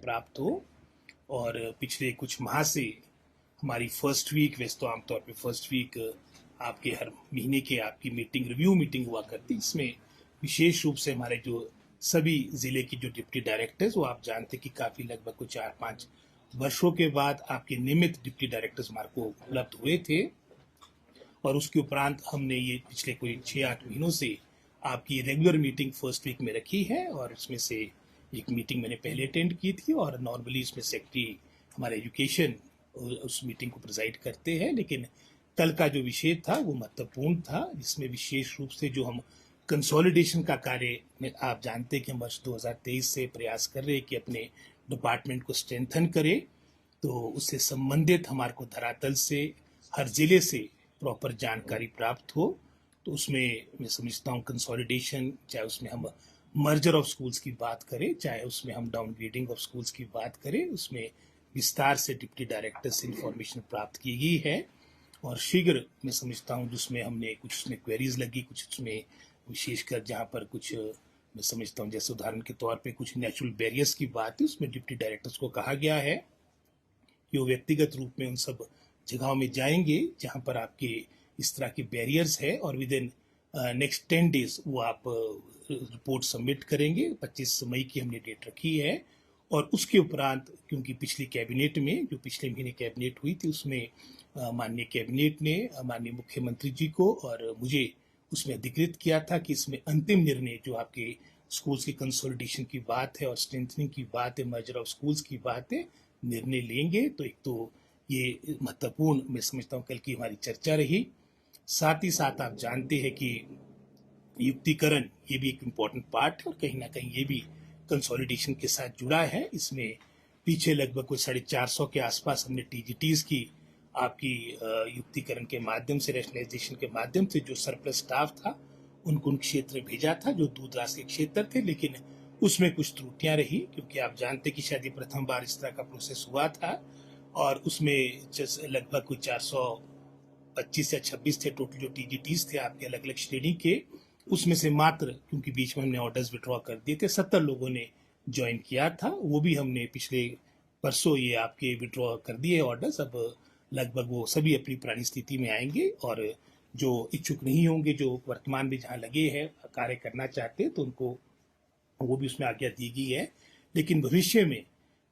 प्राप्त हो। और पिछले कुछ माह से हमारी फर्स्ट वीक, वैसे तो आमतौर पे फर्स्ट वीक आपके हर महीने के आपकी मीटिंग, रिव्यू मीटिंग हुआ करती, इसमें विशेष रूप से हमारे जो सभी ज़िले की जो डिप्टी डायरेक्टर्स, वो आप जानते कि काफ़ी लगभग कुछ 4-5 वर्षों के बाद आपके नियमित डिप्टी डायरेक्टर्स हमारे को उपलब्ध हुए थे। और उसके उपरांत हमने ये पिछले कोई 6-8 महीनों से आपकी रेगुलर मीटिंग फर्स्ट वीक में रखी है। और इसमें से एक मीटिंग मैंने पहले अटेंड की थी, और नॉर्मली इसमें सेक्रेटरी हमारे एजुकेशन उस मीटिंग को प्रिजाइड करते हैं। लेकिन कल का जो विषय था वो महत्वपूर्ण था, जिसमें विशेष रूप से जो हम कंसोलिडेशन का कार्य में, आप जानते हैं कि हम वर्ष 2023 से प्रयास कर रहे हैं कि अपने डिपार्टमेंट को स्ट्रेंथन करें। तो उससे संबंधित हमारे को धरातल से हर जिले से प्रॉपर जानकारी प्राप्त हो। तो उसमें मैं समझता हूँ कंसोलिडेशन, चाहे उसमें हम मर्जर ऑफ स्कूल्स की बात करें, चाहे उसमें हम डाउनग्रेडिंग ऑफ स्कूल्स की बात करें, उसमें विस्तार से डिप्टी डायरेक्टर से इंफॉर्मेशन प्राप्त की गई है। और शीघ्र मैं समझता हूँ जिसमें हमने कुछ उसमें क्वेरीज लगी, कुछ उसमें विशेषकर जहाँ पर कुछ मैं समझता हूँ, जैसे उदाहरण के तौर पे कुछ नेचुरल बैरियर्स की बात है, उसमें डिप्टी डायरेक्टर्स को कहा गया है कि वो व्यक्तिगत रूप में उन सब जगहों में जाएंगे जहाँ पर आपके इस तरह के बैरियर्स है, और विद इन नेक्स्ट 10 डेज वो आप रिपोर्ट सबमिट करेंगे। 25 मई की हमने डेट रखी है। और उसके उपरांत, क्योंकि पिछली कैबिनेट में, जो पिछले महीने कैबिनेट हुई थी, उसमें माननीय कैबिनेट ने माननीय मुख्यमंत्री जी को और मुझे उसमें अधिकृत किया था कि इसमें अंतिम निर्णय जो आपके स्कूल्स की कंसोलिडेशन की बात है और स्ट्रेंथनिंग की बात है, मर्जर ऑफ स्कूल्स की बात है, निर्णय लेंगे। तो एक तो ये महत्वपूर्ण मैं समझता हूँ कल की हमारी चर्चा रही। साथ ही साथ आप जानते हैं कि युक्तिकरण ये भी एक इम्पॉर्टेंट पार्ट है, और कहीं ना कहीं ये भी कंसोलिडेशन के साथ जुड़ा है। इसमें पीछे लगभग कुछ 450 के आसपास हमने टीजीटीज की आपकी युक्तिकरण के माध्यम से, रैशनलाइजेशन के माध्यम से जो सरप्लस स्टाफ था उनको उन क्षेत्र भेजा था जो दूर दराज के क्षेत्र थे। लेकिन उसमें कुछ त्रुटियां रही, क्योंकि आप जानते कि शायद ये प्रथम बार इस तरह का प्रोसेस हुआ था। और उसमें लगभग कुछ 425 या 26 थे टोटल जो टीजीटीज थे आपके अलग अलग श्रेणी के। उसमें से मात्र, क्योंकि बीच में हमने ऑर्डर्स विड्रॉ कर दिए थे, 70 लोगों ने ज्वाइन किया था। वो भी हमने पिछले परसों ये आपके विड्रॉ कर दिए ऑर्डर्स। अब लगभग वो सभी अपनी पुरानी स्थिति में आएंगे, और जो इच्छुक नहीं होंगे, जो वर्तमान में जहाँ लगे हैं कार्य करना चाहते हैं, तो उनको वो भी उसमें आज्ञा दी गई है। लेकिन भविष्य में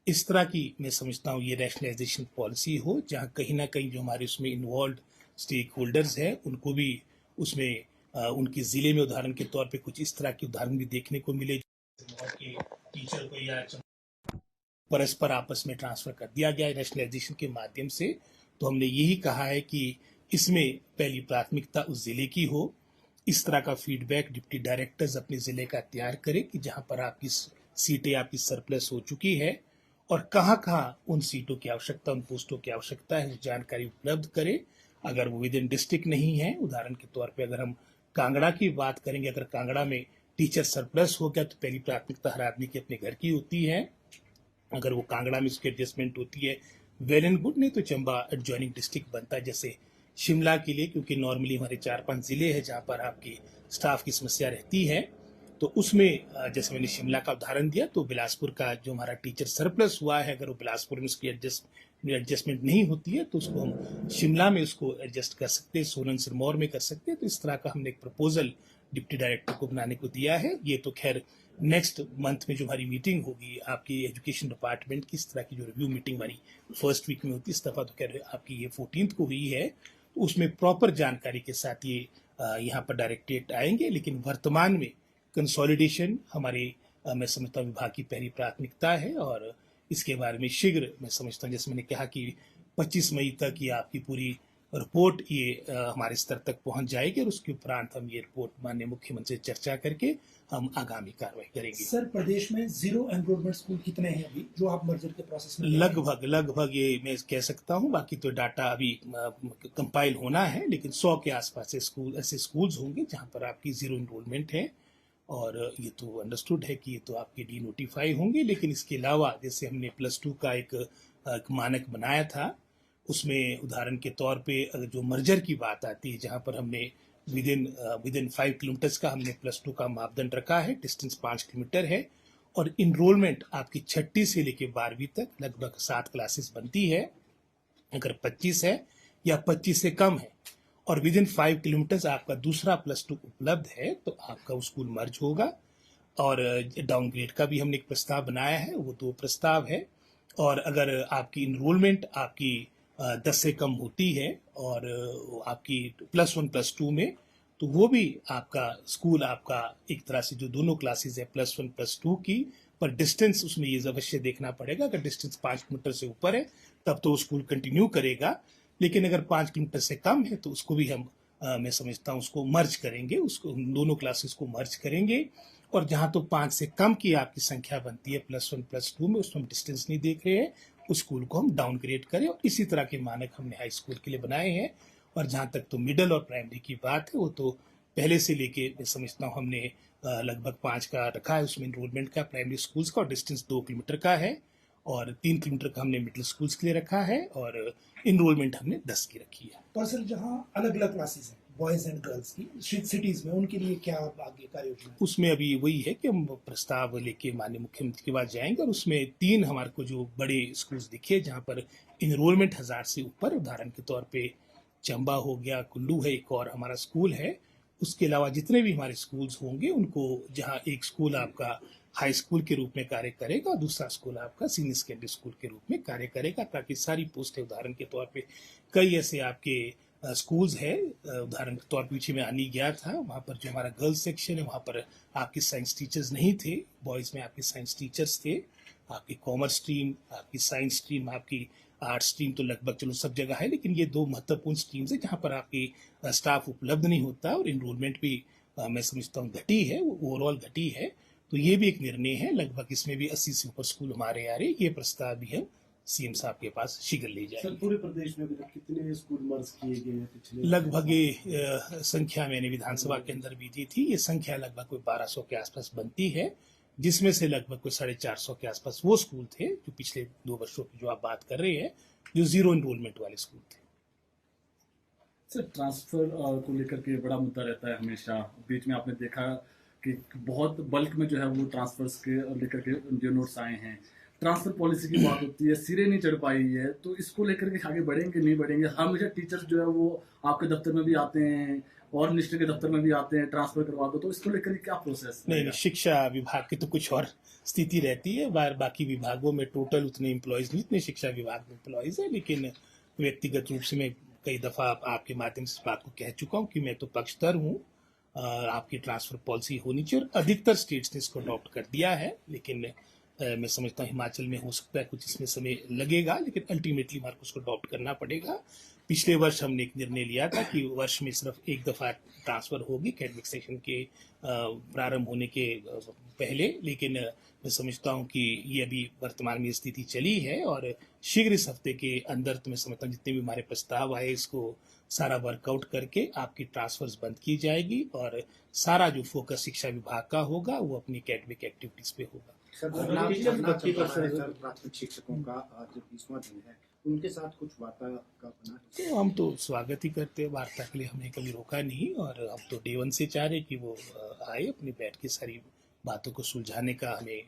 इस तरह की मैं समझता हूँ ये रैशनलाइजेशन पॉलिसी हो, जहाँ कहीं ना कहीं जो हमारे उसमें इन्वॉल्व स्टेक होल्डर्स हैं उनको भी उसमें उनके ज़िले में उदाहरण के तौर पे कुछ इस तरह के उदाहरण भी देखने को मिले कि टीचर को या परस्पर आपस में ट्रांसफर कर दिया गया रैशनलाइजेशन के माध्यम से। तो हमने यही कहा है कि इसमें पहली प्राथमिकता उस ज़िले की हो। इस तरह का फीडबैक डिप्टी डायरेक्टर्स अपने ज़िले का तैयार करें कि जहाँ पर आपकी सीटें आपकी सरप्लस हो चुकी है, और कहाँ कहाँ उन सीटों की आवश्यकता, उन पोस्टों की आवश्यकता है, जानकारी उपलब्ध करें। अगर वो विद इन डिस्ट्रिक्ट नहीं है, उदाहरण के तौर पे अगर हम कांगड़ा की बात करेंगे, अगर कांगड़ा में टीचर सरप्लस हो गया तो पहली प्राथमिकता हर आदमी की अपने घर की होती है। अगर वो कांगड़ा में उसकी एडजस्टमेंट होती है, वेल एंड गुड, नहीं तो चंबा एडजॉइनिंग डिस्ट्रिक्ट बनता है, जैसे शिमला के लिए, क्योंकि नॉर्मली हमारे 4-5 जिले हैं जहाँ पर आपकी स्टाफ की समस्या रहती है। तो उसमें जैसे मैंने शिमला का उदाहरण दिया, तो बिलासपुर का जो हमारा टीचर सरप्लस हुआ है, अगर वो बिलासपुर में उसकी एडजस्टमेंट नहीं होती है तो उसको हम शिमला में उसको एडजस्ट कर सकते हैं, सोलन सिरमौर में कर सकते हैं। तो इस तरह का हमने एक प्रपोजल डिप्टी डायरेक्टर को बनाने को दिया है। ये तो खैर नेक्स्ट मंथ में जो हमारी मीटिंग होगी आपकी एजुकेशन डिपार्टमेंट की, इस तरह की जो रिव्यू मीटिंग हमारी फर्स्ट वीक में होती है, इस दफ़ा तो खैर आपकी ये 14 को हुई है। तो उसमें प्रॉपर जानकारी के साथ ये यहाँ पर डायरेक्टरेट आएंगे। लेकिन वर्तमान में कंसोलिडेशन हमारे मैं समझता हूँ विभाग की पहली प्राथमिकता है, और इसके बारे में शीघ्र मैं समझता हूँ, जैसे मैंने कहा कि 25 मई तक ये आपकी पूरी रिपोर्ट ये हमारे स्तर तक पहुंच जाएगी, और उसके उपरांत हम ये रिपोर्ट माननीय मुख्यमंत्री से चर्चा करके हम आगामी कार्रवाई करेंगे। सर, प्रदेश में जीरो एनरोलमेंट स्कूल कितने हैं अभी जो आप मर्जर के प्रोसेस में? लगभग ये मैं कह सकता हूँ, बाकी तो डाटा अभी कंपाइल होना है, लेकिन 100 के आसपास ऐसे स्कूल्स होंगे जहाँ पर आपकी जीरो एनरोलमेंट है। और ये तो अंडरस्टूड है कि ये तो आपके डी नोटिफाई होंगे। लेकिन इसके अलावा जैसे हमने +2 का एक मानक बनाया था, उसमें उदाहरण के तौर पे अगर जो मर्जर की बात आती है, जहाँ पर हमने विद इन 5 किलोमीटर्स का हमने +2 का मापदंड रखा है, डिस्टेंस 5 किलोमीटर है, और इनरोलमेंट आपकी 6ठी से लेकर 12वीं तक लगभग 7 क्लासेस बनती है। अगर 25 है या 25 से कम है और विद इन 5 किलोमीटर आपका दूसरा +2 उपलब्ध है तो आपका स्कूल मर्ज होगा। और डाउनग्रेड का भी हमने एक प्रस्ताव बनाया है, वो 2 प्रस्ताव है। और अगर आपकी इनरोलमेंट आपकी 10 से कम होती है और आपकी +1 +2 में, तो वो भी आपका स्कूल आपका एक तरह से जो दोनों क्लासेस है +1 +2 की, पर डिस्टेंस उसमें ये अवश्य देखना पड़ेगा। अगर डिस्टेंस 5 किलोमीटर से ऊपर है तब तो स्कूल कंटिन्यू करेगा, लेकिन अगर 5 किलोमीटर से कम है तो उसको भी हम मैं समझता हूँ उसको मर्ज करेंगे, उसको दोनों क्लासेस को मर्ज करेंगे। और जहाँ तो 5 से कम की आपकी संख्या बनती है +1 +2 में, उसमें हम डिस्टेंस नहीं देख रहे हैं, उस स्कूल को हम डाउनग्रेड करें। और इसी तरह के मानक हमने हाई स्कूल के लिए बनाए हैं। और जहाँ तक तो मिडिल और प्राइमरी की बात है, वो तो पहले से लेके मैं समझता हूँ हमने लगभग 5 का रखा है उसमें इनरोलमेंट का प्राइमरी स्कूल्स का, और डिस्टेंस 2 किलोमीटर का है। और 3 किलोमीटर का हमने मिडिल स्कूल्स के लिए रखा है और इनरोलमेंट हमने 10 की रखी है। तो सर जहाँ अलग अलग क्लासेस हैं बॉयज एंड गर्ल्स की सिटीज में, उनके लिए क्या आगे कार्य योजना है? उसमें अभी वही है कि हम प्रस्ताव लेके माननीय मुख्यमंत्री के पास जाएंगे और उसमें 3 हमारे को जो बड़े स्कूल्स दिखे जहाँ पर इनरोलमेंट 1000 से ऊपर, उदाहरण के तौर पे चंबा हो गया, कुल्लू है, एक और हमारा स्कूल है। उसके अलावा जितने भी हमारे स्कूल्स होंगे उनको, जहाँ एक स्कूल आपका हाई स्कूल के रूप में कार्य करेगा और दूसरा स्कूल आपका सीनियर सेकेंडरी स्कूल के रूप में कार्य करेगा, ताकि सारी पोस्टें, उदाहरण के तौर पे कई ऐसे आपके स्कूल्स है, उदाहरण के तौर पर पीछे में आनी गया था, वहाँ पर जो हमारा गर्ल्स सेक्शन है वहाँ पर आपके साइंस टीचर्स नहीं थे, बॉयज़ में आपके साइंस टीचर्स थे। आपकी कॉमर्स स्ट्रीम, आपकी साइंस स्ट्रीम, आपकी आर्ट स्ट्रीम तो लगभग चलो सब जगह है, लेकिन ये 2 महत्वपूर्ण स्ट्रीम्स है जहाँ पर आपकी स्टाफ उपलब्ध नहीं होता और इनरोलमेंट भी मैं समझता हूँ घटी है, ओवरऑल घटी है। तो ये भी एक निर्णय है, लगभग इसमें भी 80 से ऊपर स्कूल हमारे आ रहे, ये प्रस्ताव भी हम सीएम साहब के पास शीघ्र ले जाएंगे। सर पूरे प्रदेश में अभी तक कितने स्कूल मर्ज किए गए हैं पिछले? लगभग ये संख्या मैंने विधानसभा के अंदर भी दी थी, ये संख्या लगभग कोई 1200 के आसपास बनती है, जिसमें से लगभग कोई 450 के आसपास वो स्कूल थे जो पिछले 2 वर्षों की जो आप बात कर रहे हैं, जो 0 इनरोलमेंट वाले स्कूल थे। सर ट्रांसफर को लेकर के बड़ा मुद्दा रहता है हमेशा। बीच में आपने देखा कि बहुत बल्क में जो है वो ट्रांसफर्स के लेकर के जो नोट्स आए हैं, ट्रांसफर पॉलिसी की बात होती है, सिरे नहीं चढ़ पाई है, तो इसको लेकर के आगे बढ़ेंगे नहीं बढ़ेंगे? हमेशा टीचर्स जो है वो आपके दफ्तर में भी आते हैं और मिनिस्टर के दफ्तर में भी आते हैं, ट्रांसफर करवा दो, तो इसको लेकर के क्या प्रोसेस? नहीं, शिक्षा विभाग की तो कुछ और स्थिति रहती है, बाकी विभागों में टोटल उतने एम्प्लॉयज नहीं, इतने शिक्षा विभाग में एम्प्लॉयज है, लेकिन व्यक्तिगत रूप से मैं कई दफा आपके माध्यम से इस बात को कह चुका हूँ कि मैं तो पक्षधर हूँ, आपकी ट्रांसफर पॉलिसी होनी चाहिए और अधिकतर स्टेट्स ने इसको अडॉप्ट कर दिया है। लेकिन मैं समझता हूँ हिमाचल में हो सकता है कुछ इसमें समय लगेगा, लेकिन अल्टीमेटली हमारे को उसको अडॉप्ट करना पड़ेगा। पिछले वर्ष हमने एक निर्णय लिया था कि वर्ष में सिर्फ एक दफ़ा ट्रांसफ़र होगी एकेडमिक सेशन के प्रारंभ होने के पहले, लेकिन मैं समझता हूँ कि ये अभी वर्तमान में स्थिति चली है और शीघ्र इस हफ्ते के अंदर तो मैं समझता हूँ जितने भी हमारे प्रस्ताव आए इसको सारा वर्कआउट करके आपकी ट्रांसफर्स बंद की जाएगी और सारा जो फोकस शिक्षा विभाग का होगा वो अपनी एकेडमिक एक्टिविटीज़ पे होगा। प्राथमिक शिक्षकों का आज 20वां दिन है, उनके साथ कुछ वार्ता का बना? तो हम तो स्वागत ही करते हैं, वार्ता के लिए हमने कभी रोका नहीं और हम तो डे 1 से चाह रहे कि वो आए, अपनी बैठ के सारी बातों को सुलझाने का हमें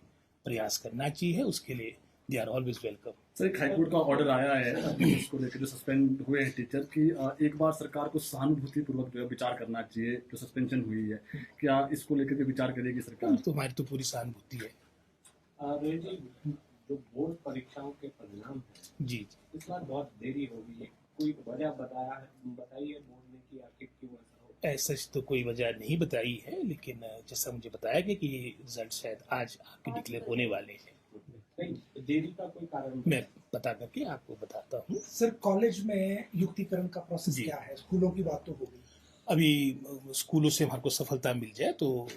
प्रयास करना चाहिए, उसके लिए they are always welcome. Sir एक हाईकोर्ट का ऑर्डर आया है उसको लेकर, जो सस्पेंड हुए हैं टीचर की, एक बार सरकार को सहानुभूतिपूर्वक जो है विचार करना चाहिए, जो सस्पेंशन हुई है, क्या इसको लेकर के विचार करेगी सरकार? तो हमारी तो पूरी सहानुभूति है। जो बोर्ड परीक्षाओं के परिणाम है जी इस बार बहुत देरी हो गई है, कोई वजह बताइए बोर्ड ने कि आखिर क्यों ऐसा हो? ऐसा तो कोई वजह नहीं बताई है, लेकिन जैसा मुझे बताया गया कि ये रिजल्ट शायद आज आपके डिक्लेयर होने वाले हैं। नहीं, देरी का कोई कारण मैं पता करके आपको बताता हूँ। सर कॉलेज में युक्तिकरण का प्रोसेस जी। क्या है? स्कूलों की बात तो हो गई, अभी स्कूलों से हमारे को सफलता मिल जाए तो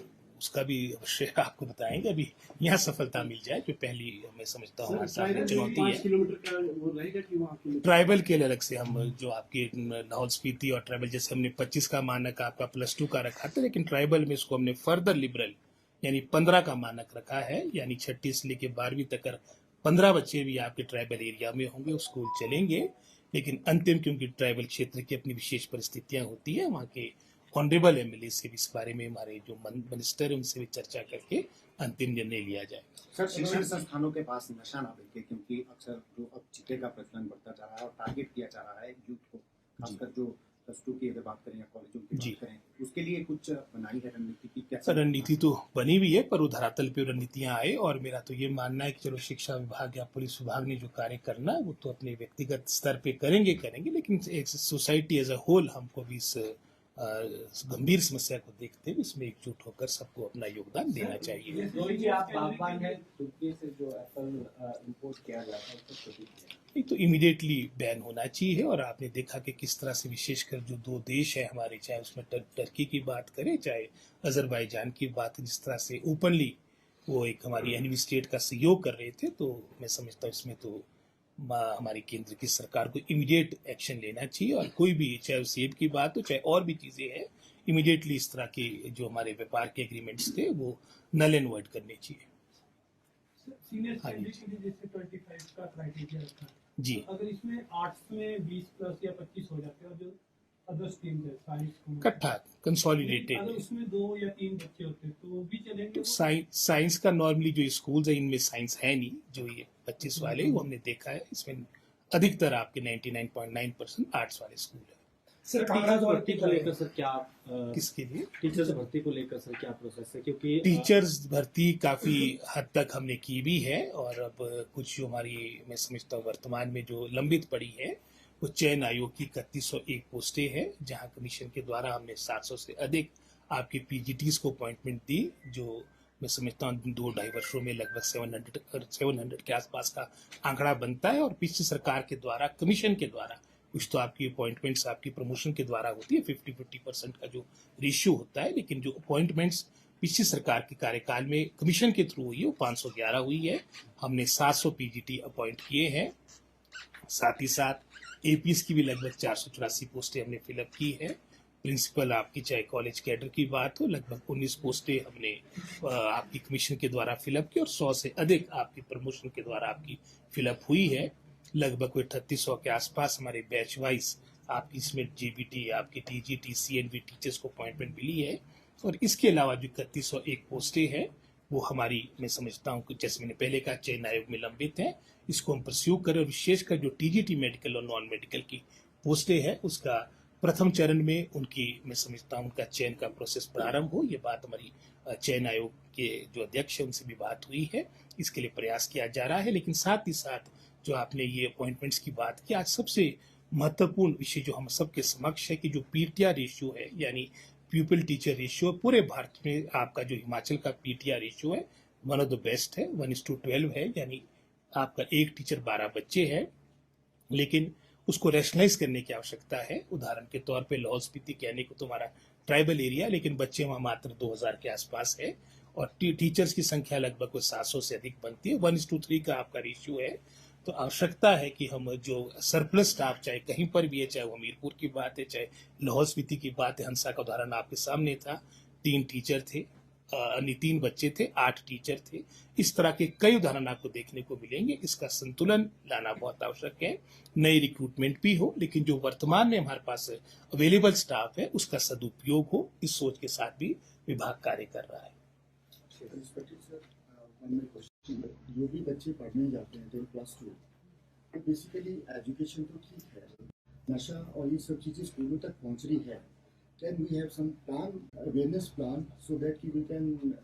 उसका भी अवश्य आपको बताएंगे। अभी यहाँ सफलता मिल जाए जो पहली मैं समझता हूँ हमारे सामने चुनौती है। 5 किलोमीटर का वो रहेगा कि वहाँ की ट्राइबल के लिए अलग से हम जो आपके लाहौल स्पीति और ट्राइबल, जैसे हमने 25 का मानक आपका +2 का रखा था, लेकिन ट्राइबल में इसको हमने फर्दर लिबरल यानी 15 का मानक रखा है, यानी 6ठी से लेकर 12वीं तक 15 बच्चे भी आपके ट्राइबल एरिया में होंगे, स्कूल चलेंगे। लेकिन अंतिम, क्योंकि ट्राइबल क्षेत्र की अपनी विशेष परिस्थितियां होती है, वहाँ के ऑनरेबल एमएलए से भी इस बारे में हमारे जो मिनिस्टर है उनसे भी चर्चा करके अंतिम निर्णय लिया जाए। सर, शिक्षण संस्थानों के पास नशा ना बिके, क्योंकि अक्सर जो अब चिट्टे का प्रचलन बढ़ता जा रहा है और टारगेट किया जा रहा है यूथ को, खासकर जो +2 की अगर बात करें या कॉलेजों की जी। बात करें, उसके लिए कुछ बनाई है रणनीति की? क्या रणनीति तो बनी हुई है, पर वो धरातल पे रणनीतियां आए, और मेरा तो ये मानना है कि चलो शिक्षा विभाग या पुलिस विभाग ने जो कार्य करना है वो तो अपने व्यक्तिगत स्तर पे करेंगे, लेकिन एक सोसाइटी एज अ होल हमको भी इस गंभीर समस्या को देखते हुए इसमें एकजुट होकर सबको अपना योगदान देना चाहिए। रोहित जी, आप बागबान हैं, तुर्की से जो एप्पल इंपोर्ट किया जाता है उसको कभी किया? नहीं तो इमीडिएटली बैन होना चाहिए, और आपने देखा कि किस तरह से विशेषकर जो 2 देश है हमारे, चाहे उसमें टर्की की बात करें चाहे अजरबैजान की बात, जिस तरह से ओपनली वो एक हमारी एनिमी स्टेट का सहयोग कर रहे थे, तो मैं समझता हूँ इसमें तो हमारी केंद्र की सरकार को इमीडिएट एक्शन लेना चाहिए, और कोई भी चाहे सेब की बात हो चाहे और भी चीज़ें हैं, इमीडिएटली इस तरह के जो हमारे व्यापार के एग्रीमेंट्स थे वो नल एंड वॉइड करने चाहिए। सीनियर हाँ जी। सेकेंडरी के लिए जैसे 25 का क्राइटेरिया रखा है, जी, अगर इसमें आर्ट्स में 20+ या 25 हो जाते हैं और जो अदर स्ट्रीम है साइंस को इकट्ठा अगर कंसोलिडेटेड। उसमें 2 या 3 बच्चे होते हैं तो वो भी चलेंगे? तो साइंस का नॉर्मली जो स्कूल्स है इनमें साइंस है नहीं, जो ये 25 वाले वो हमने देखा है, इसमें अधिकतर आपके 99.9% आर्ट्स वाले स्कूल है। सर कांगड़ा टीचर्स दौर भर्ती को लेकर सर क्या किसके लिए? टीचर्स भर्ती को लेकर सर क्या प्रोसेस है? क्योंकि टीचर्स भर्ती काफ़ी हद तक हमने की भी है, और अब कुछ जो हमारी मैं समझता हूँ वर्तमान में जो लंबित पड़ी है वो चयन आयोग की 3101 पोस्टें हैं, जहां कमीशन के द्वारा हमने 700 से अधिक आपके पीजीटीज को अपॉइंटमेंट दी, जो मैं समझता हूँ 2-2.5 वर्षों में लगभग 700 के आसपास का आंकड़ा बनता है। और पिछली सरकार के द्वारा कमीशन के द्वारा कुछ तो आपकी अपॉइंटमेंट्स आपकी प्रमोशन के द्वारा होती है, 50-50% का जो रेशियो होता है, लेकिन जो अपॉइंटमेंट्स पिछली सरकार के कार्यकाल में कमीशन के थ्रू हुई है वो 511 हुई है। हमने 700 पीजीटी अपॉइंट किए हैं, साथ ही साथ एपीएस की भी लगभग 484 पोस्टें हमने फिलअप की है। प्रिंसिपल आपकी चाहे कॉलेज कैडर की बात हो, लगभग 19 पोस्टें हमने आपकी कमीशन के द्वारा फिलअप की, और 100 से अधिक आपकी प्रमोशन के द्वारा आपकी फिलअप हुई है। लगभग कोई 3800 के आसपास हमारे बैच वाइज आपकी इसमें जीबीटी आपकी टीजीटी सीएनवी टीचर्स को अपॉइंटमेंट मिली है। और इसके अलावा जो 3101 पोस्टें हैं वो हमारी मैं समझता हूँ कि जैसे मैंने पहले कहा चयन आयोग में लंबित है, इसको हम परस्यू करें, और विशेषकर जो टीजीटी मेडिकल और नॉन मेडिकल की पोस्टें हैं उसका प्रथम चरण में उनकी मैं समझता हूँ उनका चयन का प्रोसेस प्रारंभ हो। ये बात हमारी चयन आयोग के जो अध्यक्ष है उनसे भी बात हुई है, इसके लिए प्रयास किया जा रहा है। लेकिन साथ ही साथ जो आपने ये अपॉइंटमेंट्स की बात की, आज सबसे महत्वपूर्ण विषय जो हम सबके समक्ष है कि जो पीटीआर रेशियो है, यानी पीपल टीचर रेशियो, पूरे भारत में आपका जो हिमाचल का पीटीआर रेशियो है वन ऑफ द बेस्ट है, 1:12 है, यानी आपका एक टीचर 12 बच्चे हैं। लेकिन उसको रैशनलाइज करने की आवश्यकता है। उदाहरण के तौर पे लाहौल स्पीति कहने को तुम्हारा ट्राइबल एरिया, लेकिन बच्चे वहाँ मात्र 2000 के आसपास है, और टीचर्स की संख्या लगभग 700 से अधिक बनती है, 1:3 का आपका रेशियो है। तो आवश्यकता है कि हम जो सरप्लस स्टाफ चाहे कहीं पर भी है, चाहे वो हमीरपुर की बात है चाहे लाहौल स्पीति की बात है, हंसा का उदाहरण आपके सामने था, 3 टीचर थे, 3 बच्चे थे, 8 टीचर थे। इस तरह के कई उदाहरण आपको देखने को मिलेंगे। इसका संतुलन लाना बहुत आवश्यक है, नई रिक्रूटमेंट भी हो, लेकिन जो वर्तमान में हमारे पास अवेलेबल स्टाफ है उसका सदुपयोग हो, इस सोच के साथ भी विभाग कार्य कर रहा है। जो भी बच्चे पढ़ने जाते हैं 10+2, तो बेसिकली एजुकेशन तो ठीक है, नशा और ये सब चीज़ें स्कूलों तक पहुंच रही है। Can we have some plan, awareness plan, so that we can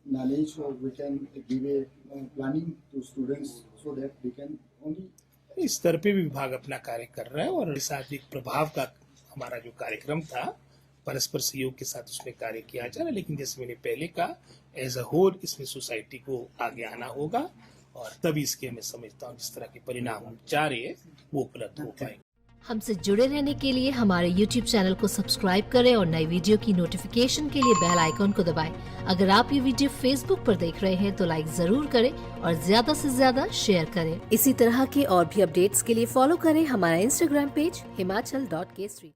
manage और we can give a planning to students so that they can only. इस स्तर पे भी विभाग अपना कार्य कर रहा है, और साथ एक प्रभाव का हमारा जो कार्यक्रम था परस्पर सहयोग के साथ उसमें कार्य किया जा रहा है। लेकिन जैसे मैंने पहले कहा, एज अ होल इसमें सोसाइटी को आगे आना होगा, और तभी इसके मैं समझता हूँ जिस तरह के परिणाम हम चाह रहे हैं वो उपलब्ध हो पाएंगे। हमसे जुड़े रहने के लिए हमारे YouTube चैनल को सब्सक्राइब करें और नई वीडियो की नोटिफिकेशन के लिए बेल आइकॉन को दबाएं। अगर आप ये वीडियो Facebook पर देख रहे हैं तो लाइक जरूर करें और ज्यादा से ज्यादा शेयर करें। इसी तरह के और भी अपडेट्स के लिए फॉलो करें हमारा Instagram पेज himachal.k3।